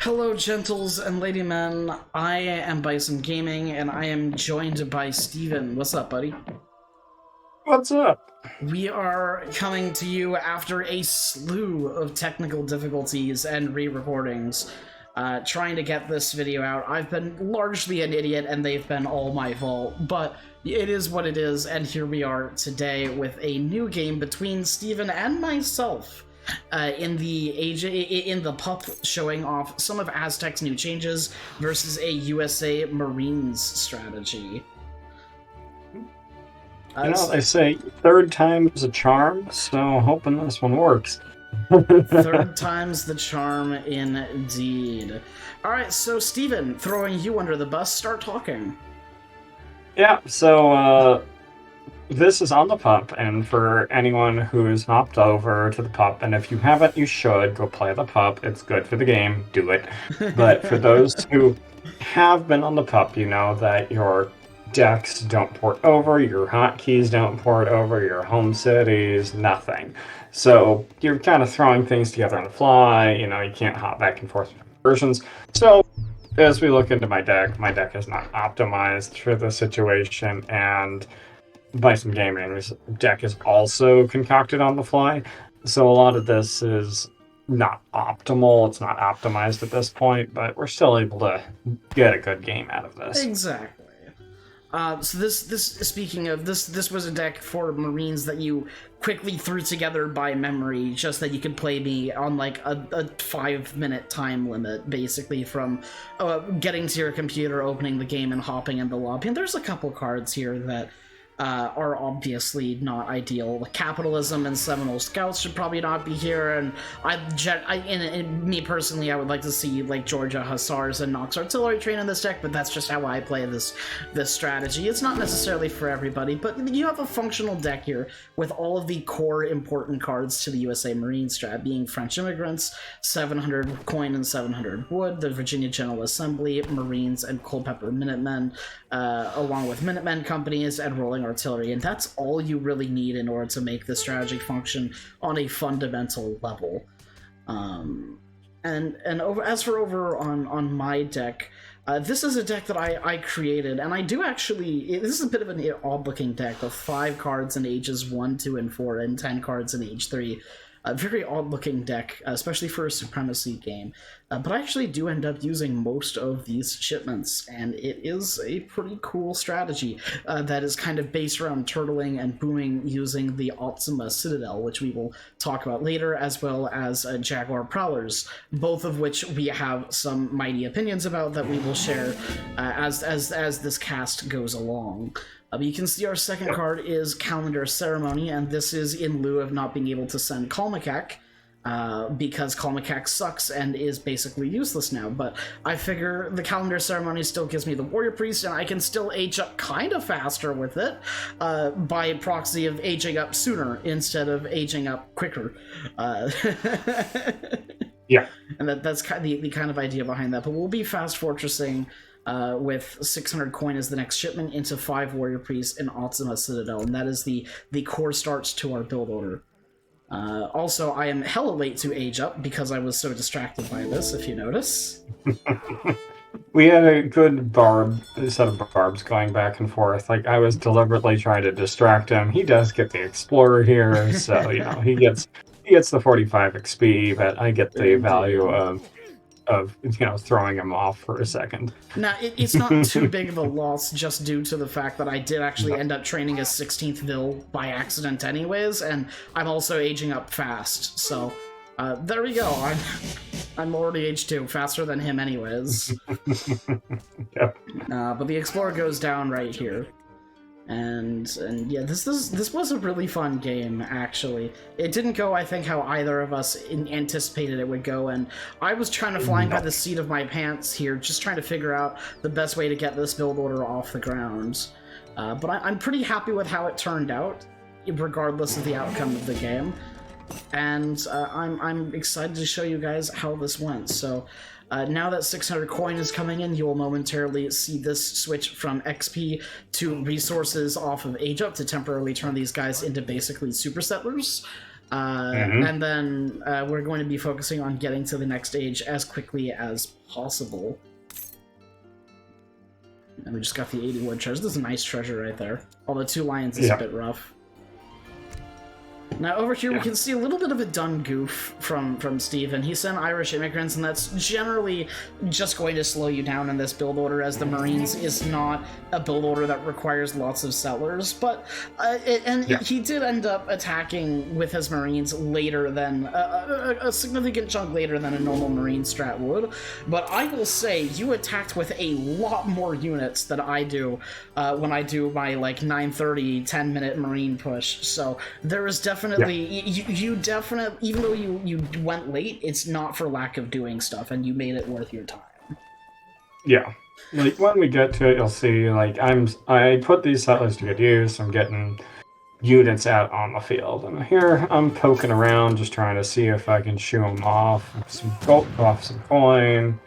Hello, gentles and ladymen. I am Bison Gaming, and I am joined by Steven. What's up, buddy? What's up? We are coming to you after a slew of technical difficulties and re-recordings, trying to get this video out. I've been largely an idiot, and they've been all my fault, but it is what it is, and here we are today with a new game between Steven and myself. In the PUP, showing off some of Aztec's new changes versus a USA Marines strategy. They say third time's a charm, so hoping this one works. Third time's the charm, indeed. Alright, so Steven, throwing you under the bus, start talking. Yeah, so this is on the PUP, and for anyone who's hopped over to the PUP, and if you haven't, you should go play the PUP. It's good for the game. Do it. But for those who have been on the PUP, you know that your decks don't port over, your hotkeys don't port over, your home cities, nothing. So you're kind of throwing things together on the fly. You can't hop back and forth between versions. So as we look into my deck is not optimized for the situation, and Bison Gaming's deck is also concocted on the fly, so a lot of this is not optimal. It's not optimized at this point, but we're still able to get a good game out of this. Exactly. So speaking of this was a deck for Marines that you quickly threw together by memory, just that you could play me on like a 5-minute time limit, basically, from getting to your computer, opening the game, and hopping in the lobby. And there's a couple cards here that are obviously not ideal. Capitalism and Seminole Scouts should probably not be here, and me personally, I would like to see like Georgia Hussars and Knox Artillery train in this deck, but that's just how I play this strategy. It's not necessarily for everybody, but you have a functional deck here with all of the core important cards to the USA Marine strat, being French Immigrants, 700 Coin and 700 Wood, the Virginia General Assembly, Marines, and Culpeper Minutemen, along with Minutemen companies and Rolling Artillery, and that's all you really need in order to make the strategy function on a fundamental level. As for over on my deck, this is a deck that I created, and I do actually. This is a bit of an odd-looking deck of 5 cards in ages 1, 2, and 4, and 10 cards in age 3. A very odd-looking deck, especially for a Supremacy game. But I actually do end up using most of these shipments, and it is a pretty cool strategy that is kind of based around turtling and booming using the Ultima Citadel, which we will talk about later, as well as Jaguar Prowlers, both of which we have some mighty opinions about that we will share as this cast goes along. You can see our second card is Calendar Ceremony, and this is in lieu of not being able to send Kalmakak, because Kalmakak sucks and is basically useless now. But I figure the Calendar Ceremony still gives me the Warrior Priest, and I can still age up kind of faster with it, by proxy of aging up sooner instead of aging up quicker. Yeah. And that's kind of the kind of idea behind that. But we'll be fast fortressing with 600 coin as the next shipment into 5 Warrior Priests in Ultima Citadel, and that is the core starts to our build order. Also, I am hella late to age up because I was so distracted by this, if you notice. We had a good set of barbs going back and forth. Like, I was deliberately trying to distract him. He does get the Explorer here, so, he gets the 45 XP, but I get the value of throwing him off for a second. Now, it's not too big of a loss, just due to the fact that I did actually end up training a 16th Vil by accident anyways, and I'm also aging up fast, so there we go. I'm already age 2, faster than him anyways. Yep. But the Explorer goes down right here. And yeah, this was a really fun game, actually. It didn't go, I think, how either of us anticipated it would go, and I was trying to fly by the seat of my pants here, just trying to figure out the best way to get this build order off the ground. But I'm pretty happy with how it turned out, regardless of the outcome of the game. And I'm excited to show you guys how this went. So now that 600 coin is coming in, you will momentarily see this switch from XP to resources off of Age Up to temporarily turn these guys into basically super settlers. And then we're going to be focusing on getting to the next stage as quickly as possible. And we just got the 80 wood treasure. This is a nice treasure right there. Although 2 lions is a bit rough. Now over here we can see a little bit of a done goof from Steven. He sent Irish immigrants, and that's generally just going to slow you down in this build order, as the Marines is not a build order that requires lots of settlers. But he did end up attacking with his Marines later than a significant chunk later than a normal Marine strat would. But I will say you attacked with a lot more units than I do when I do my like 9:30 10-minute Marine push. So there is definitely you definitely, even though you went late, it's not for lack of doing stuff, and you made it worth your time. Yeah, like when we get to it, you'll see. Like I put these settlers to good use. I'm getting units out on the field, and here I'm poking around, just trying to see if I can shoo them off some gold, off some coin.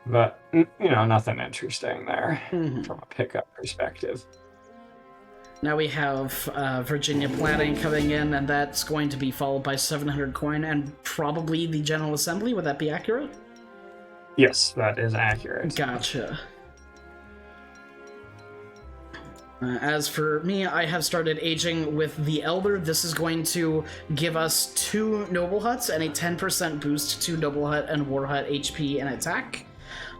But you know, nothing interesting there from a pickup perspective. Now we have Virginia planning coming in, and that's going to be followed by 700 coin and probably the General Assembly. Would that be accurate? Yes, that is accurate. Gotcha. As for me, I have started aging with the Elder. This is going to give us 2 Noble Huts and a 10% boost to Noble Hut and War Hut HP and attack.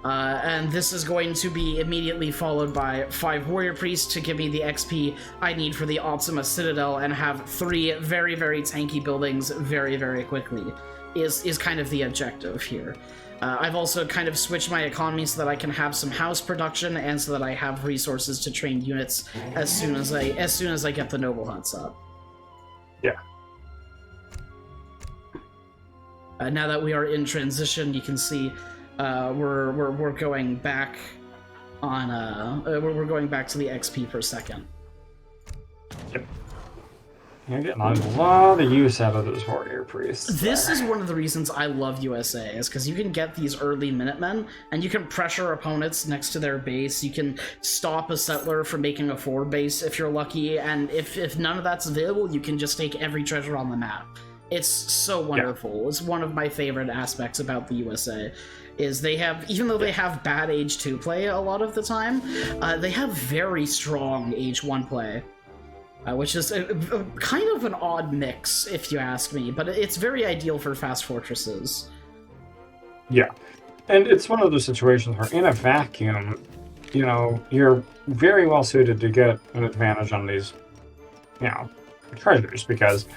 And this is going to be immediately followed by 5 Warrior Priests to give me the XP I need for the Optima Citadel, and have 3 very, very tanky buildings very, very quickly, is kind of the objective here. I've also kind of switched my economy so that I can have some house production, and so that I have resources to train units as soon as I get the Noble Huts up. Yeah. Now that we are in transition, you can see we're going back on we're going back to the XP per second. Yep. You're getting a lot of use out of those warrior priests. This is one of the reasons I love USA, is because you can get these early Minutemen, and you can pressure opponents next to their base. You can stop a settler from making a forward base if you're lucky, and if none of that's available, you can just take every treasure on the map. It's so wonderful. Yeah. It's one of my favorite aspects about the USA. Is they have, even though they have bad Age 2 play a lot of the time, they have very strong Age 1 play. Which is a kind of an odd mix, if you ask me, but it's very ideal for fast fortresses. Yeah, and it's one of those situations where in a vacuum, you know, you're very well suited to get an advantage on these, you know, treasures, because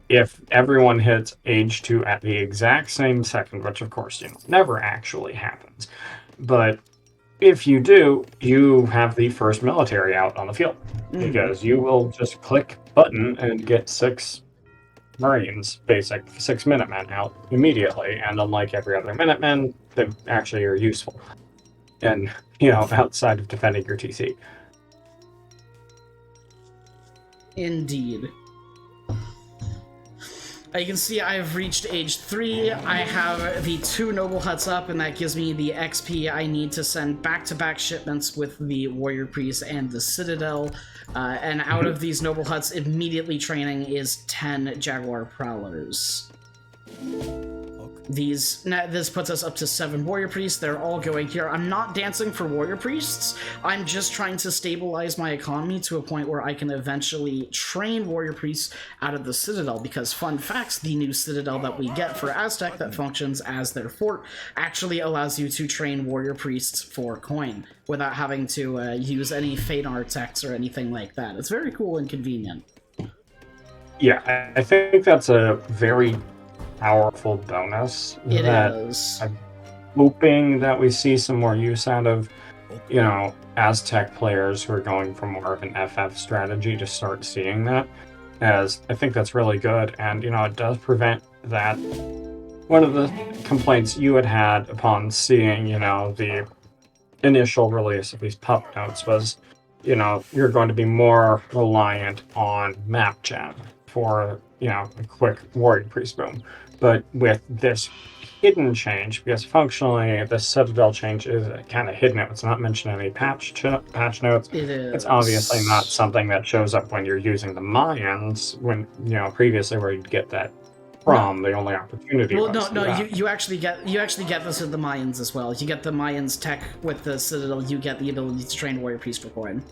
if everyone hits Age 2 at the exact same second, which of course, you know, never actually happens, but if you do, you have the first military out on the field, because you will just click button and get 6 Marines, 6 Minutemen out immediately, and unlike every other Minutemen, they actually are useful, and, you know, outside of defending your TC. Indeed. You can see I've reached Age 3, I have the 2 Noble Huts up, and that gives me the XP I need to send back-to-back shipments with the Warrior Priest and the Citadel, and out of these Noble Huts, immediately training is 10 Jaguar Prowlers. This puts us up to 7 Warrior Priests. They're all going here. I'm not dancing for Warrior Priests. I'm just trying to stabilize my economy to a point where I can eventually train Warrior Priests out of the Citadel, because fun facts, the new Citadel that we get for Aztec that functions as their fort actually allows you to train Warrior Priests for coin without having to use any Fenar texts or anything like that. It's very cool and convenient. Yeah, I think that's a very powerful bonus. It is. I'm hoping that we see some more use out of, you know, Aztec players who are going for more of an FF strategy to start seeing that, as I think that's really good, and, you know, it does prevent that. One of the complaints you had upon seeing, you know, the initial release of these PUP notes was, you know, you're going to be more reliant on map chat for, you know, a quick Warrior Priest boom. But with this hidden change, because functionally the Citadel change is kind of hidden. It's not mentioned in any patch notes. It is. It's obviously not something that shows up when you're using the Mayans, when, previously where you'd get that from. The only opportunity was you actually get this with the Mayans as well. You get the Mayans tech with the Citadel, you get the ability to train Warrior Priest for coin.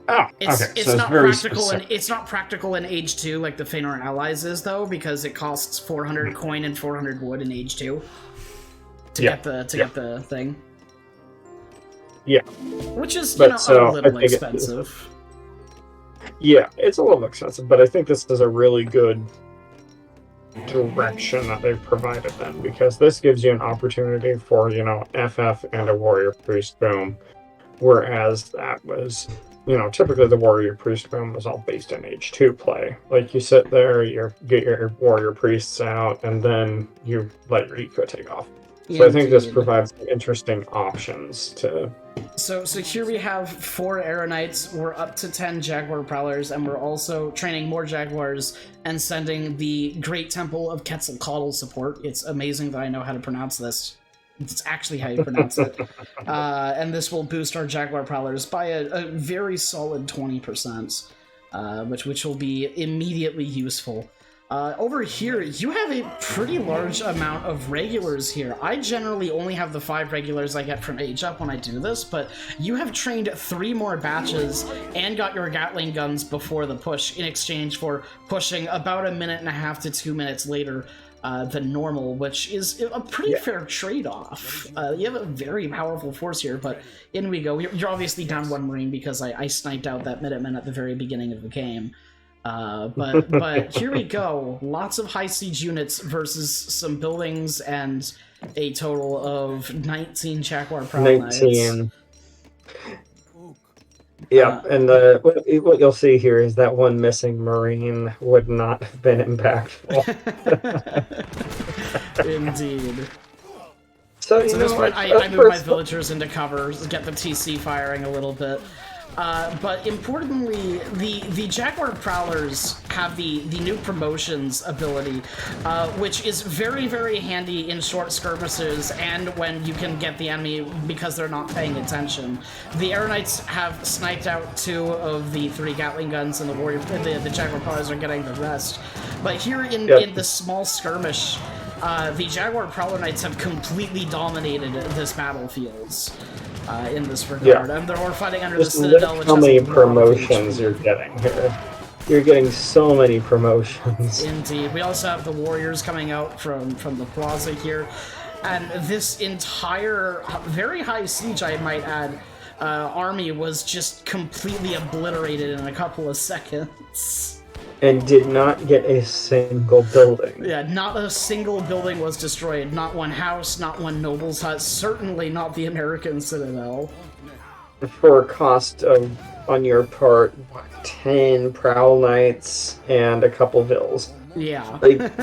Oh, it's, okay. It's not practical, and it's not practical in Age 2 like the Feanor Allies is, though, because it costs 400 coin and 400 wood in Age 2 to get the thing. Yeah. Which is, a little expensive. Yeah, it's a little expensive, but I think this is a really good direction that they've provided then, because this gives you an opportunity for, FF and a Warrior Priest boom, whereas that was... typically the Warrior Priest boom was all based in Age 2 play. Like, you sit there, you get your Warrior Priests out, and then you let your eco take off. So I think this provides interesting options to... So here we have 4 Arrow Knights, we're up to 10 Jaguar Prowlers, and we're also training more Jaguars and sending the Great Temple of Quetzalcoatl support. It's amazing that I know how to pronounce this. It's actually how you pronounce it. And this will boost our Jaguar Prowlers by a very solid 20%, which will be immediately useful. Over here, you have a pretty large amount of regulars here. I generally only have the 5 regulars I get from Age Up when I do this, but you have trained 3 more batches and got your Gatling guns before the push in exchange for pushing about 1.5 to 2 minutes later than normal, which is a pretty fair trade-off. You have a very powerful force here, but in we go. You're obviously down 1 Marine because I sniped out that Minuteman at the very beginning of the game. But here we go. Lots of high siege units versus some buildings and a total of 19 Jaguar Prowl Knights. 19. Yeah, and what you'll see here is that 1 missing Marine would not have been impactful. Indeed. So this point, I move my villagers into cover, get the TC firing a little bit. But importantly, the Jaguar Prowlers have the new promotions ability, which is very, very handy in short skirmishes and when you can get the enemy because they're not paying attention. The Arrow Knights have sniped out 2 of the 3 Gatling guns, and the Jaguar Prowlers are getting the rest. But here in the small skirmish, the Jaguar Prowler Knights have completely dominated this battlefield. In this regard, and we're fighting under the Citadel, which how many promotions you're getting here. You're getting so many promotions. Indeed. We also have the Warriors coming out from the plaza here, and this entire very high siege, I might add, army was just completely obliterated in a couple of seconds. And did not get a single building. Yeah, not a single building was destroyed. Not 1 house, not 1 noble's hut, certainly not the American Citadel. For a cost of, on your part, 10 Prowl Knights and a couple vills. Yeah. Like,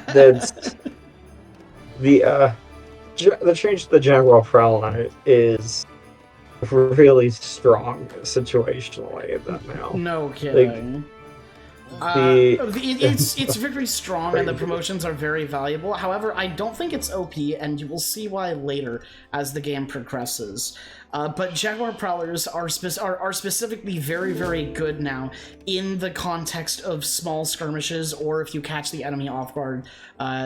that's... The change to the Jaguar Prowl Knight is really strong situationally now. No kidding. Like, it's very strong and the promotions are very valuable. However, I don't think it's OP, and you will see why later as the game progresses. But Jaguar Prowlers are specifically very, very good now in the context of small skirmishes, or if you catch the enemy off guard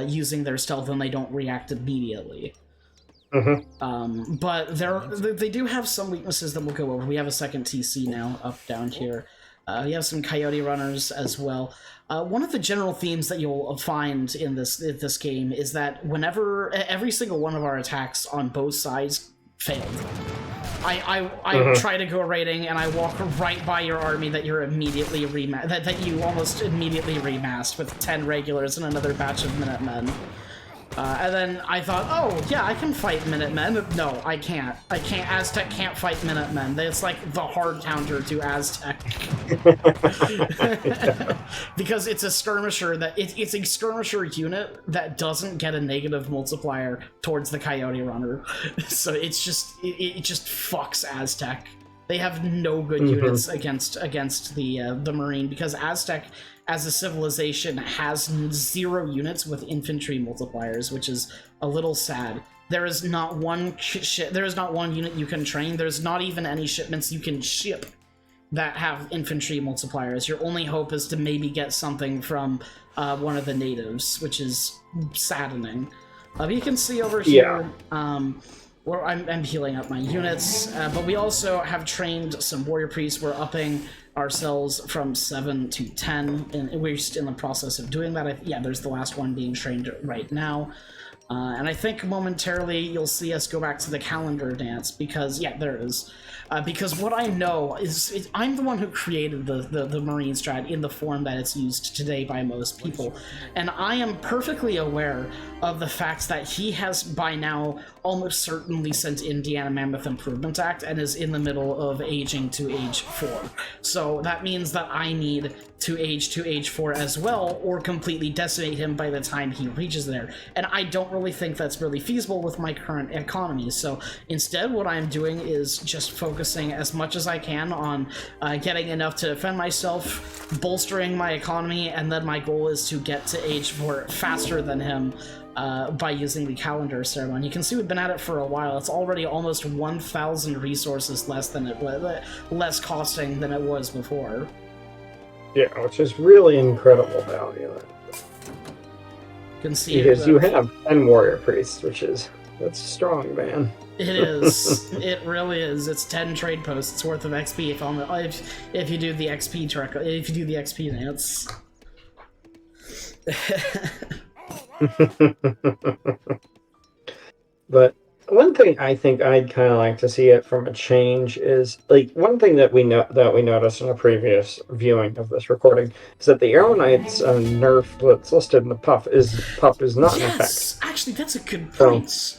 using their stealth and they don't react immediately. But they do have some weaknesses that we'll go over. We have a second TC now up down here. You have some Coyote Runners as well. One of the general themes that you'll find in this game is that whenever every single one of our attacks on both sides failed. I try to go raiding and I walk right by your army that you're immediately that you almost immediately remassed with 10 regulars and another batch of Minutemen. And then I thought, oh, yeah, I can fight Minutemen. No, I can't. Aztec can't fight Minutemen. It's like the hard counter to Aztec. Because it's a skirmisher it's a skirmisher unit that doesn't get a negative multiplier towards the Coyote Runner. So it just fucks Aztec. They have no good units against the Marine, because Aztec as a civilization, has 0 units with infantry multipliers, which is a little sad. There is not one there is not one unit you can train. There's not even any shipments you can ship that have infantry multipliers. Your only hope is to maybe get something from one of the natives, which is saddening. But you can see over here, where I'm healing up my units, but we also have trained some warrior priests. We're upping ourselves from 7 to 10, and we're just in the process of doing that. Yeah, there's the last one being trained right now. And I think momentarily you'll see us go back to the calendar dance, because, yeah, there it is. Because what I know is I'm the one who created the Marine strat in the form that it's used today by most people. And I am perfectly aware of the fact that he has by now almost certainly sent Indiana Mammoth Improvement Act and is in the middle of aging to age 4. So that means that I need to age 4 as well, or completely decimate him by the time he reaches there. And I don't really think that's really feasible with my current economy. So instead, what I'm doing is just focusing as much as I can on getting enough to defend myself, bolstering my economy, and then my goal is to get to age 4 faster than him by using the calendar ceremony. You can see we've been at it for a while. It's already almost 1,000 resources less costing than it was before. Yeah, which is really incredible value. You can see because you have 10 warrior priests, that's strong, man. It is. It really is. It's 10 trade posts worth of XP if you do the XP track, if you do the XP dance. But one thing I think I'd kind of like to see it from a change is, like, one thing that we noticed in a previous viewing of this recording is that the Arrow Knight's nerf that's listed in the PUP is not in effect. Yes, actually, that's a good point.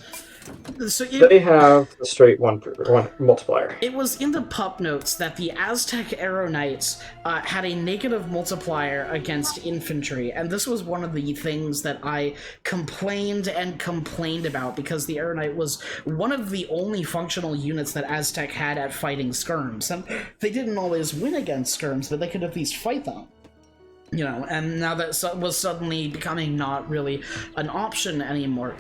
So they have a straight one multiplier. It was in the PUP notes that the Aztec Arrow Knights had a negative multiplier against infantry, and this was one of the things that I complained about, because the Arrow Knight was one of the only functional units that Aztec had at fighting skirms, and they didn't always win against skirms, but they could at least fight them. You know, and now that was suddenly becoming not really an option anymore.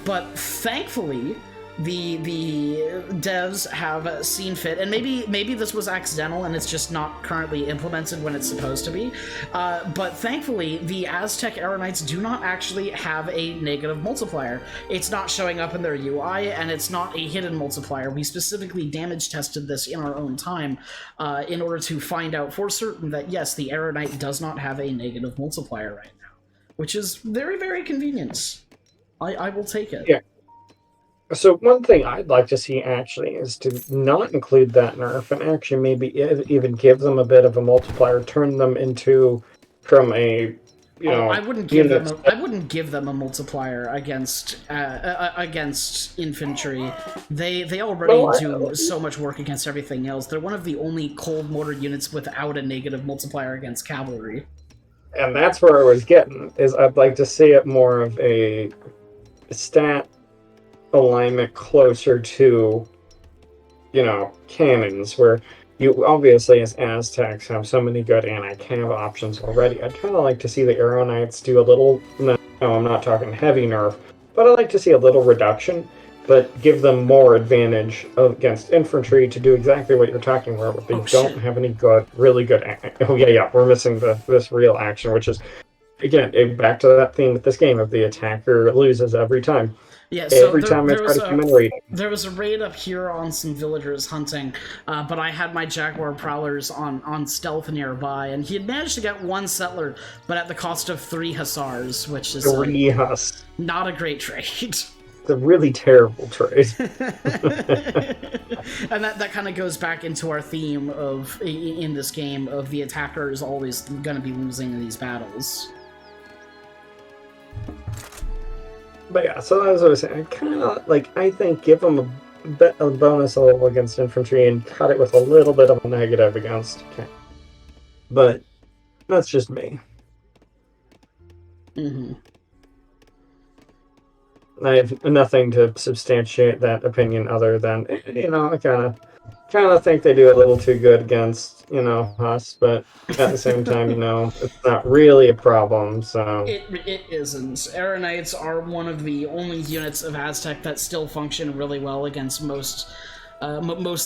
But thankfully, the devs have seen fit, and maybe this was accidental and it's just not currently implemented when it's supposed to be, but thankfully the Aztec Arrow Knights do not actually have a negative multiplier. It's not showing up in their UI, and it's not a hidden multiplier. We specifically damage tested this in our own time in order to find out for certain that yes, the Arrow Knight does not have a negative multiplier right now, which is very, very convenient. I will take it. Yeah. So one thing I'd like to see actually is to not include that nerf and actually maybe even give them a bit of a multiplier, turn them into from a I wouldn't give them a multiplier against infantry. They already do so much work against everything else. They're one of the only cold mortar units without a negative multiplier against cavalry. And that's where I was getting, is I'd like to see it more of a stat alignment closer to, cannons, where you obviously as Aztecs have so many good anti-cav options already. I'd kind of like to see the Arrow Knights do a little, no, I'm not talking heavy nerf, but I'd like to see a little reduction, but give them more advantage against infantry to do exactly what you're talking about, but they don't have any really good, we're missing this real action, which is, again, back to that theme with this game of the attacker loses every time. Yeah, so every time I try to commemorate. There was a raid up here on some villagers hunting, but I had my Jaguar Prowlers on stealth nearby, and he had managed to get 1 settler, but at the cost of 3 hussars, which is not a great trade. It's a really terrible trade. And that kind of goes back into our theme in this game of the attacker is always going to be losing in these battles. But yeah, so as I was saying, I think give them a bonus a little against infantry and cut it with a little bit of a negative against. But that's just me. Mm-hmm. I have nothing to substantiate that opinion other than, I kind of kind of think they do a little too good against, us, but at the same time, it's not really a problem, so... It isn't. Aeronites are one of the only units of Aztec that still function really well against most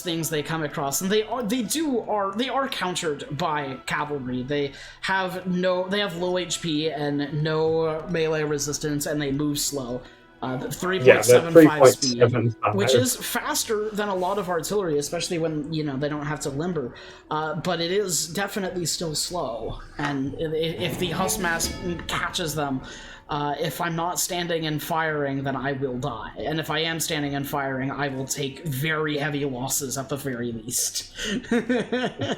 things they come across, and they are countered by cavalry. They have low HP and no melee resistance, and they move slow. 3.75 speed, which is faster than a lot of artillery, especially when they don't have to limber. But it is definitely still slow, and if the Hussmass catches them, if I'm not standing and firing, then I will die. And if I am standing and firing, I will take very heavy losses at the very least. Yeah.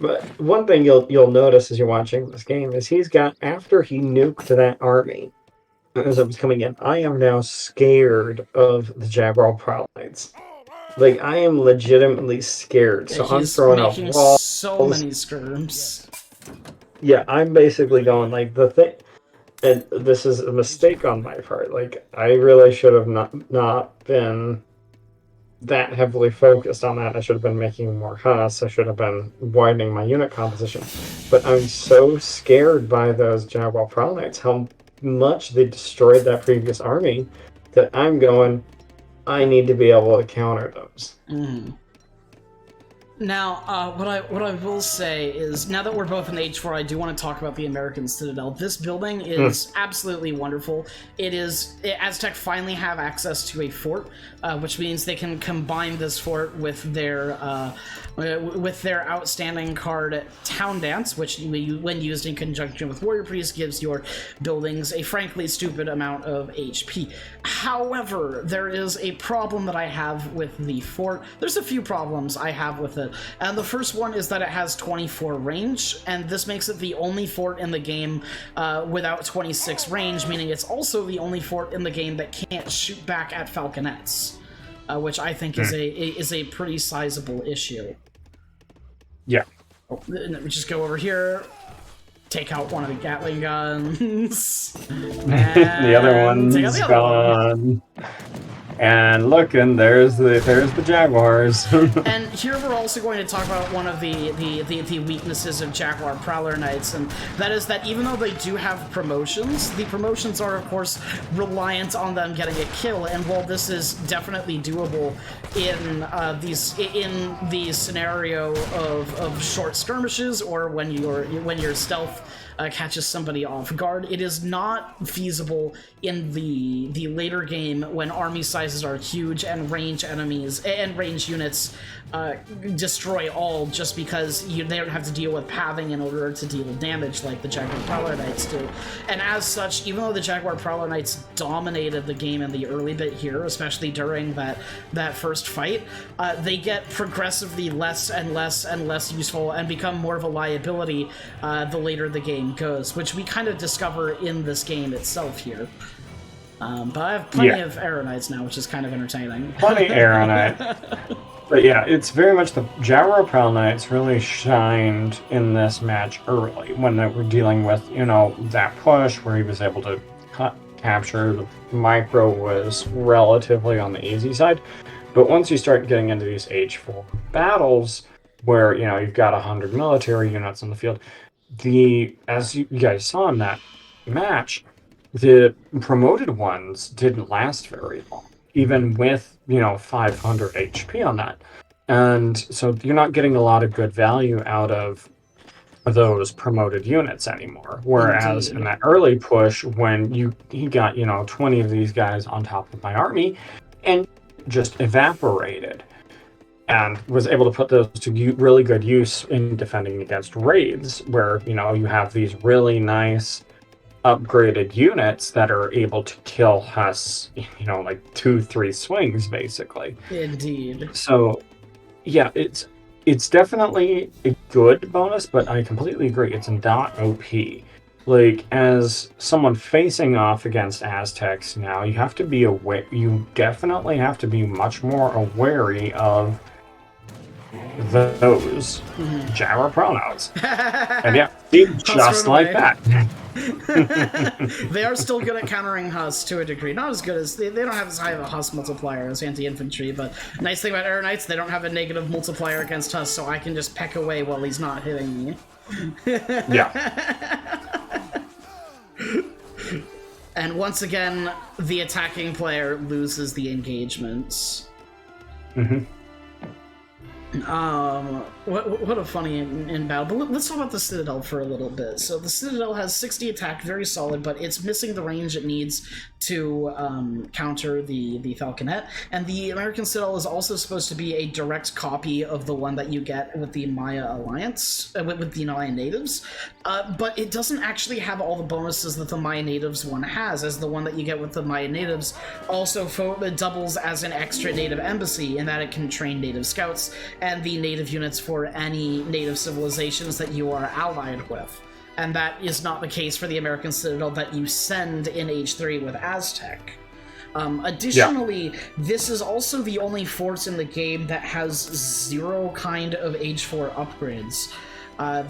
But one thing you'll notice as you're watching this game is he's got, after he nuked that army, as I was coming in, I am now scared of the Jaguar Prowlers. Like, I am legitimately scared. So I'm throwing out walls. So many skirms. Yeah, I'm basically going, like, the thing... And this is a mistake on my part. Like, I really should have not been that heavily focused on that. I should have been making more Huss. I should have been widening my unit composition. But I'm so scared by those Jaguar Prowlers, how much they destroyed that previous army, that I'm going, I need to be able to counter those. Now, what I will say is, now that we're both in H4, I do want to talk about the American Citadel. This building is absolutely wonderful. Aztec finally have access to a fort, which means they can combine this fort with their outstanding card Town Dance, which, when used in conjunction with Warrior Priest, gives your buildings a frankly stupid amount of HP. However, there is a problem that I have with the fort. There's a few problems I have with it. And the first one is that it has 24 range, and this makes it the only fort in the game without 26 range, meaning it's also the only fort in the game that can't shoot back at falconets, which I think is a pretty sizable issue. Yeah. Let me just go over here, take out one of the Gatling guns. The other one's gone. And look, and there's the Jaguars. And here we're also going to talk about one of the weaknesses of Jaguar Prowler Knights, and that is that even though they do have promotions, the promotions are of course reliant on them getting a kill. And while this is definitely doable in the scenario of short skirmishes, or when your stealth catches somebody off guard, it is not feasible in the later game when army sizes are huge and range enemies and range units destroy all, just because they don't have to deal with pathing in order to deal damage like the Jaguar Prowler Knights do. And as such, even though the Jaguar Prowler Knights dominated the game in the early bit here, especially during that first fight, they get progressively less and less and less useful and become more of a liability the later the game goes, which we kind of discover in this game itself here. But I have plenty of Aeronites now, which is kind of entertaining. Plenty Aeronite. But yeah, it's very much the Jaguar Prowl Knights really shined in this match early when they were dealing with, that push where he was able to capture. The micro was relatively on the easy side. But once you start getting into these H4 battles where, you've got 100 military units on the field, as you guys saw in that match, the promoted ones didn't last very long, even with 500 HP on that. And so you're not getting a lot of good value out of those promoted units anymore. Whereas in that early push, when he got 20 of these guys on top of my army and just evaporated, and was able to put those to really good use in defending against raids, where you have these really nice upgraded units that are able to kill Huss, like 2-3 swings, basically. Indeed. So, yeah, it's definitely a good bonus, but I completely agree, it's not OP. Like, as someone facing off against Aztecs now, you have to be aware. You definitely have to be much more wary of those Jaguar pronouns. And yeah, just like that. They are still good at countering Huss to a degree. Not as good as... They don't have as high of a Huss multiplier as anti-infantry, but nice thing about Air Knights, they don't have a negative multiplier against Huss, so I can just peck away while he's not hitting me. Yeah. And once again, the attacking player loses the engagements. Mm-hmm. What a funny in battle. But let's talk about the Citadel for a little bit. So the Citadel has 60 attack, very solid, but it's missing the range it needs to counter the Falconet. And the American Citadel is also supposed to be a direct copy of the one that you get with the Maya Alliance, with the Maya Natives. But it doesn't actually have all the bonuses that the Maya Natives one has, as the one that you get with the Maya Natives also doubles as an extra native embassy in that it can train native scouts and the native units for any native civilizations that you are allied with. And that is not the case for the American Citadel that you send in Age 3 with Aztec. Additionally, this is also the only fort in the game that has 0 kind of Age 4 upgrades.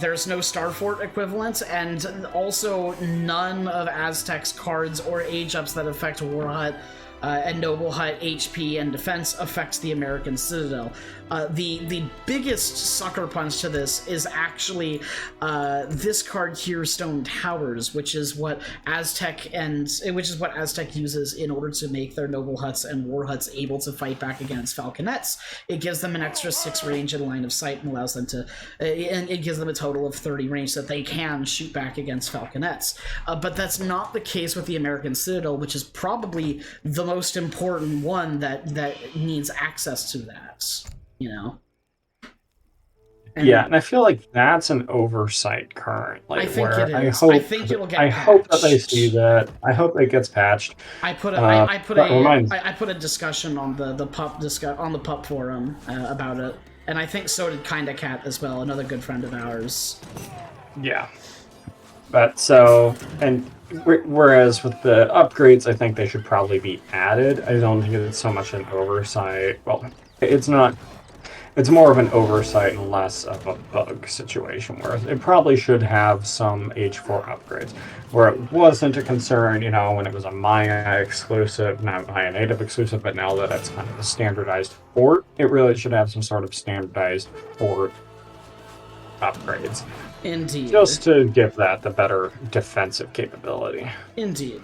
There's no Star Fort equivalent, and also none of Aztec's cards or age ups that affect War Hut and Noble Hut, HP, and Defense affects the American Citadel. The biggest sucker punch to this is actually this card here, Stone Towers, which is what Aztec uses in order to make their Noble Huts and War Huts able to fight back against Falconets. It gives them an extra 6 range and line of sight and allows them to, and it gives them a total of 30 range so that they can shoot back against Falconets. But that's not the case with the American Citadel, which is probably the most important one that needs access to that. You know? And I feel like that's an oversight currently. I think where it is. I think it'll get I patched. hope that they see that. I hope it gets patched. I put a discussion on the PUP on the PUP forum about it, and I think so did Kinda Cat as well, another good friend of ours. Yeah. But so, and whereas with the upgrades, I think they should probably be added. I don't think it's so much an oversight. Well, it's not. It's more of an oversight and less of a bug situation, where it probably should have some H4 upgrades, where it wasn't a concern, you know, when it was a Maya exclusive, not Maya native exclusive, but now that it's kind of a standardized port, it really should have some sort of standardized port upgrades. Indeed. Just to give that the better defensive capability. Indeed.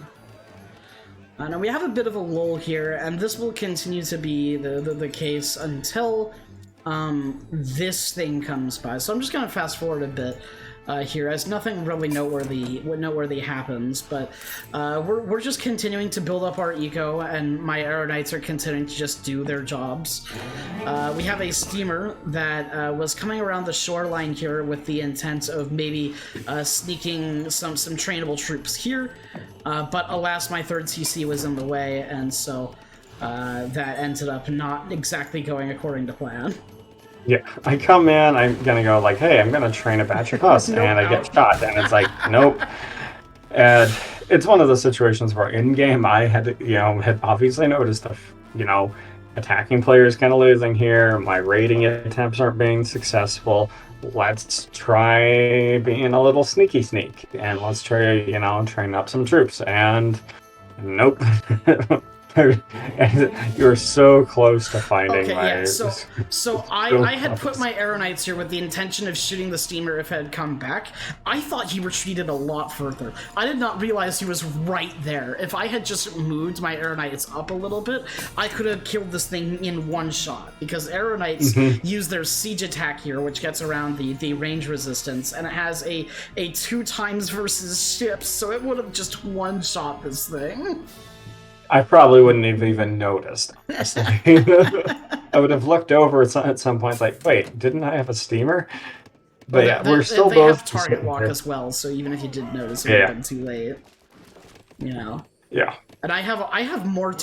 Now we have a bit of a lull here, and this will continue to be the case until this thing comes by. So I'm just going to fast forward a bit here, as nothing really noteworthy happens, but we're just continuing to build up our eco, and my Aero Knights are continuing to just do their jobs. We have a steamer that was coming around the shoreline here with the intent of maybe sneaking some trainable troops here, but alas, my third CC was in the way, and so that ended up not exactly going according to plan. Yeah, I come in, I'm gonna go like, hey, I'm gonna train a batch of Huss, Nope, and I get shot, and it's like, nope. And it's one of those situations where in-game I had obviously noticed the, attacking players kind of losing here, my raiding attempts aren't being successful, let's try being a little sneak, and let's try, train up some troops, and nope. You're so close to finding So I had put my Aero Knights here with the intention of shooting the steamer if it had come back. I thought he retreated a lot further. I did not realize he was right there. If I had just moved my Aero Knights up a little bit, I could have killed this thing in one shot, because Aero Knights use their siege attack here, which gets around the range resistance, and it has a 2 times versus ships, so it would have just one-shot this thing. I probably wouldn't have even noticed. I would have looked over at some point, like, wait, didn't I have a steamer? But we're still they both have target walk as well, so even if you did notice, it would have been too late. Yeah. And I have more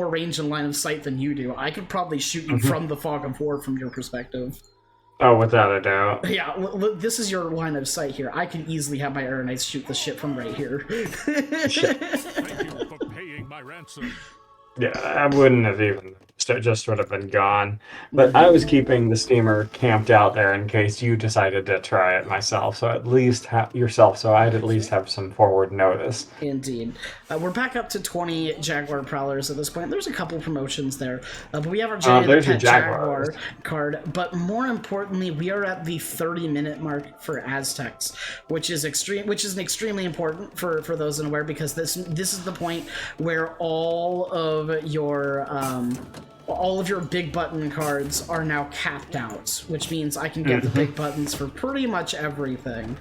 range and line of sight than you do. I could probably shoot you from the fog of war from your perspective. Oh, without a doubt. Yeah, this is your line of sight here. I can easily have my Aero Knights shoot the ship from right here. Thank you for paying my ransom. Yeah, I wouldn't have even just would have been gone. But I was keeping the steamer camped out there in case you decided to try it myself. So at least yourself. So I'd at least have some forward notice. Indeed. We're back up to 20 Jaguar Prowlers at this point. There's a couple promotions there, but we have our giant There's your pet Jaguar Jaguars. card. But more importantly, we are at the 30-minute mark for Aztecs, which is extremely important for those unaware, because this is the point where all of your big button cards are now capped out, which means I can get the big buttons for pretty much everything.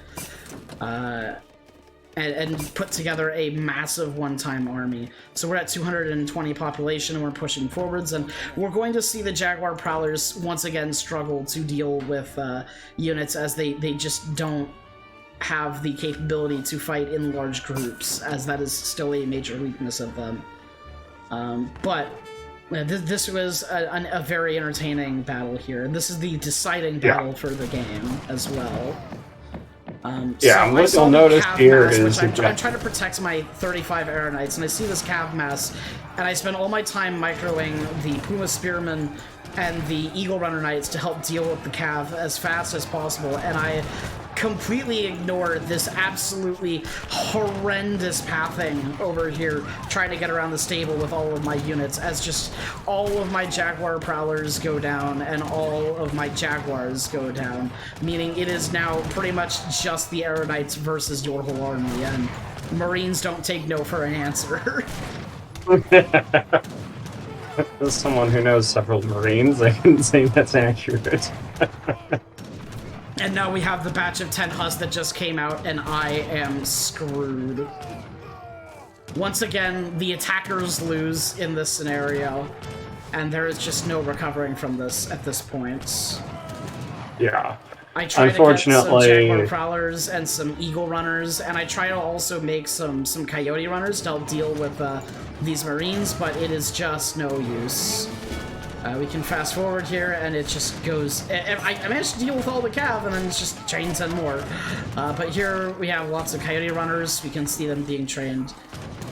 And put together a massive one-time army. So we're at 220 population, and we're pushing forwards, and we're going to see the Jaguar Prowlers once again struggle to deal with units, as they just don't have the capability to fight in large groups, as that is still a major weakness of them. But this was a very entertaining battle here, and this is the deciding battle for the game as well. Yeah, so what you'll notice here is I'm trying to protect my 35 Air Knights, and I see this cav mass, and I spend all my time microing the Puma Spearmen and the Eagle Runner Knights to help deal with the cav as fast as possible, and I completely ignore this absolutely horrendous pathing over here, trying to get around the stable with all of my units, as just all of my Jaguar Prowlers go down and all of my Jaguars go down, meaning it is now pretty much just the Air Knights versus your whole army, and Marines don't take no for an answer. As someone who knows several Marines, I can say that's accurate. And now we have the batch of 10 Hus that just came out, and I am screwed. Once again, the attackers lose in this scenario, and there is just no recovering from this at this point. Yeah. I try Unfortunately, to get some Jaguar Prowlers and some Eagle Runners, and I try to also make some Coyote Runners to help deal with these Marines, but it is just no use. We can fast forward here, and it just goes... I managed to deal with all the cav, and then it's just train 10 more. But here we have lots of Coyote Runners. We can see them being trained,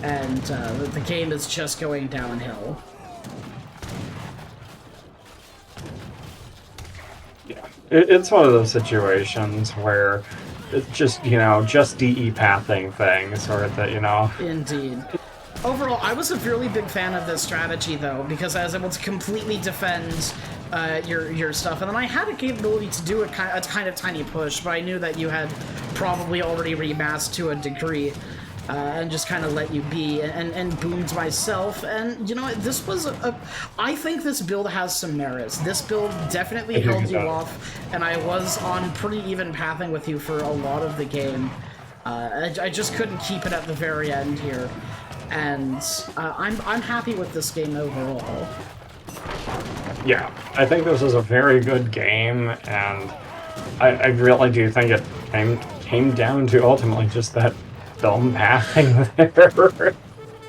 and the game is just going downhill. Yeah, it's one of those situations where it's just, just DE pathing things, or that, Indeed. Overall, I was a really big fan of this strategy, though, because I was able to completely defend your stuff, and then I had a capability to do a kind of tiny push, but I knew that you had probably already remassed to a degree, and just kind of let you be, and boomed myself, and you know what, this was I think this build has some merits. This build definitely held you off, and I was on pretty even pathing with you for a lot of the game. I just couldn't keep it at the very end here. And I'm happy with this game overall. Yeah, I think this is a very good game, and I really do think it came down to ultimately just that film pathing there.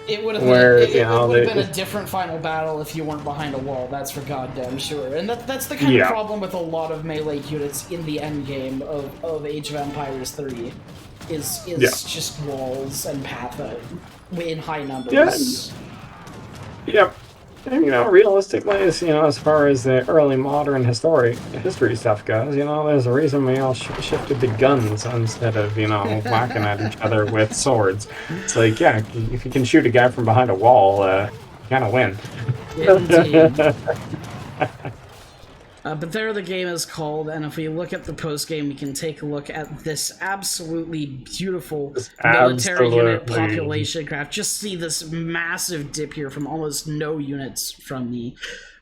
It would have been a different final battle if you weren't behind a wall, that's for goddamn sure. And that's the kind of problem with a lot of melee units in the end game of Age of Empires 3. Is just walls and pathing in high numbers. Yep. And, realistically, as far as the early modern history stuff goes, there's a reason we all shifted to guns instead of, whacking at each other with swords. It's like, yeah, if you can shoot a guy from behind a wall, you kind of win. Indeed. But there the game is called, and if we look at the post-game, we can take a look at this absolutely beautiful military unit population graph. Just see this massive dip here from almost no units from me.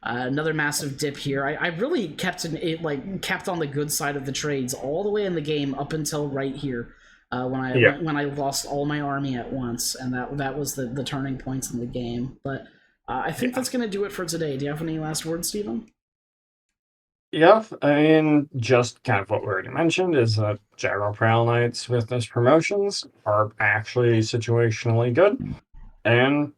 Another massive dip here. I really kept on the good side of the trades all the way in the game up until right here, when I lost all my army at once, and that was the turning points in the game. But I think that's going to do it for today. Do you have any last words, Stephen? Yeah, I mean, just kind of what we already mentioned is that Jaguar Prowl Knights with those promotions are actually situationally good. And,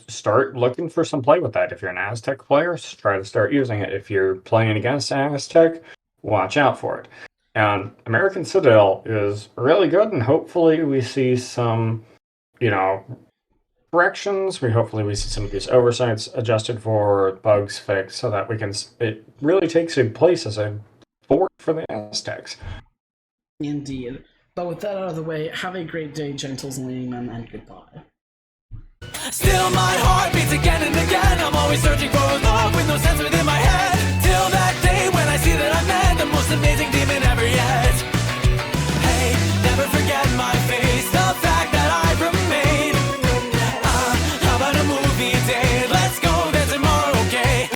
start looking for some play with that. If you're an Aztec player, try to start using it. If you're playing against Aztec, watch out for it. And American Citadel is really good, and hopefully we see some, corrections. Hopefully we see some of these oversights adjusted for, bugs fixed, so that it really takes a place as a fort for the Aztecs. Indeed. But with that out of the way, have a great day, gentles and laymen, and goodbye. Still my heart beats again and again. I'm always searching for a love with no sense within my head. Till that day when I see that I met the most amazing